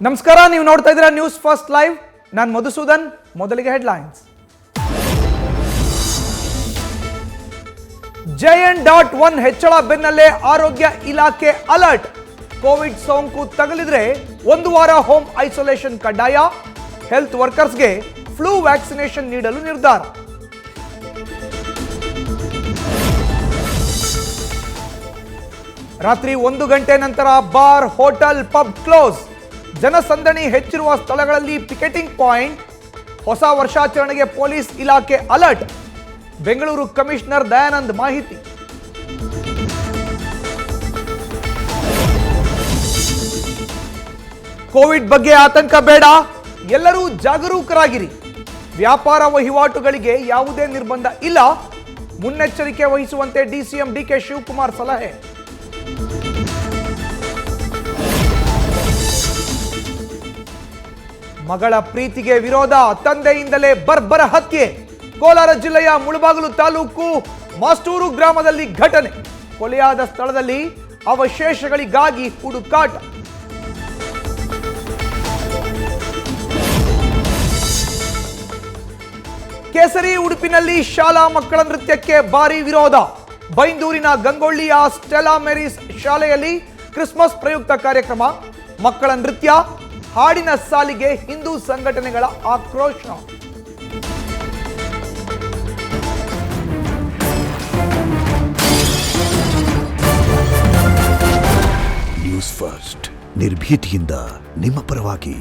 ನಮಸ್ಕಾರ, ನೀವು ನೋಡ್ತಾ ಇದ್ದೀರಾ ನ್ಯೂಸ್ ಫಸ್ಟ್ ಲೈವ್. ನಾನು ಮಧುಸೂದನ್. ಮೊದಲಿಗೆ ಹೆಡ್ಲೈನ್ಸ್. JN.1 ಹೆಚ್ಚಳ ಬೆನ್ನಲ್ಲೇ ಆರೋಗ್ಯ ಇಲಾಖೆ ಅಲರ್ಟ್. ಕೋವಿಡ್ ಸೋಂಕು ತಗುಲಿದ್ರೆ 1 ವಾರ ಹೋಮ್ ಐಸೋಲೇಷನ್ ಕಡ್ಡಾಯ. ಹೆಲ್ತ್ ವರ್ಕರ್ಸ್ಗೆ ಫ್ಲೂ ವ್ಯಾಕ್ಸಿನೇಷನ್ ನೀಡಲು ನಿರ್ಧಾರ. ರಾತ್ರಿ 1 ಗಂಟೆ ನಂತರ ಬಾರ್, ಹೋಟೆಲ್, ಪಬ್ ಕ್ಲೋಸ್. ಜನಸಂದಣಿ ಹೆಚ್ಚಿರುವ ಸ್ಥಳಗಳಲ್ಲಿ ಪಿಕೆಟಿಂಗ್ ಪಾಯಿಂಟ್. ಹೊಸ ವರ್ಷಾಚರಣೆಗೆ ಪೊಲೀಸ್ ಇಲಾಖೆ ಅಲರ್ಟ್. ಬೆಂಗಳೂರು ಕಮಿಷನರ್ ದಯಾನಂದ್ ಮಾಹಿತಿ. ಕೋವಿಡ್ ಬಗ್ಗೆ ಆತಂಕ ಬೇಡ, ಎಲ್ಲರೂ ಜಾಗರೂಕರಾಗಿರಿ. ವ್ಯಾಪಾರ ವಹಿವಾಟುಗಳಿಗೆ ಯಾವುದೇ ನಿರ್ಬಂಧ ಇಲ್ಲ. ಮುನ್ನೆಚ್ಚರಿಕೆ ವಹಿಸುವಂತೆ ಡಿಸಿಎಂ ಡಿಕೆ ಶಿವಕುಮಾರ್ ಸಲಹೆ. ಮಗಳ ಪ್ರೀತಿಗೆ ವಿರೋಧ, ತಂದೆಯಿಂದಲೇ ಬರ್ಬರ ಹತ್ಯೆ. ಕೋಲಾರ ಜಿಲ್ಲೆಯ ಮುಳಬಾಗಿಲು ತಾಲೂಕು ಮಾಸ್ತೂರು ಗ್ರಾಮದಲ್ಲಿ ಘಟನೆ. ಕೊಲೆಯಾದ ಸ್ಥಳದಲ್ಲಿ ಅವಶೇಷಗಳಿಗಾಗಿ ಹುಡುಕಾಟ. ಕೇಸರಿ ಉಡುಪಿನಲ್ಲಿ ಶಾಲಾ ಮಕ್ಕಳ ನೃತ್ಯಕ್ಕೆ ಭಾರಿ ವಿರೋಧ. ಬೈಂದೂರಿನ ಗಂಗೊಳ್ಳಿಯ ಸ್ಟೆಲಾ ಮೇರಿಸ್ ಶಾಲೆಯಲ್ಲಿ ಕ್ರಿಸ್ಮಸ್ ಪ್ರಯುಕ್ತ ಕಾರ್ಯಕ್ರಮ. ಮಕ್ಕಳ ನೃತ್ಯ, ಹಾಡಿನ ಸಾಲಿಗೆ ಹಿಂದೂ ಸಂಘಟನೆಗಳ ಆಕ್ರೋಶ. ನ್ಯೂಸ್ ಫಸ್ಟ್, ನಿರ್ಭೀತಿಯಿಂದ ನಿಮ್ಮ ಪರವಾಗಿ.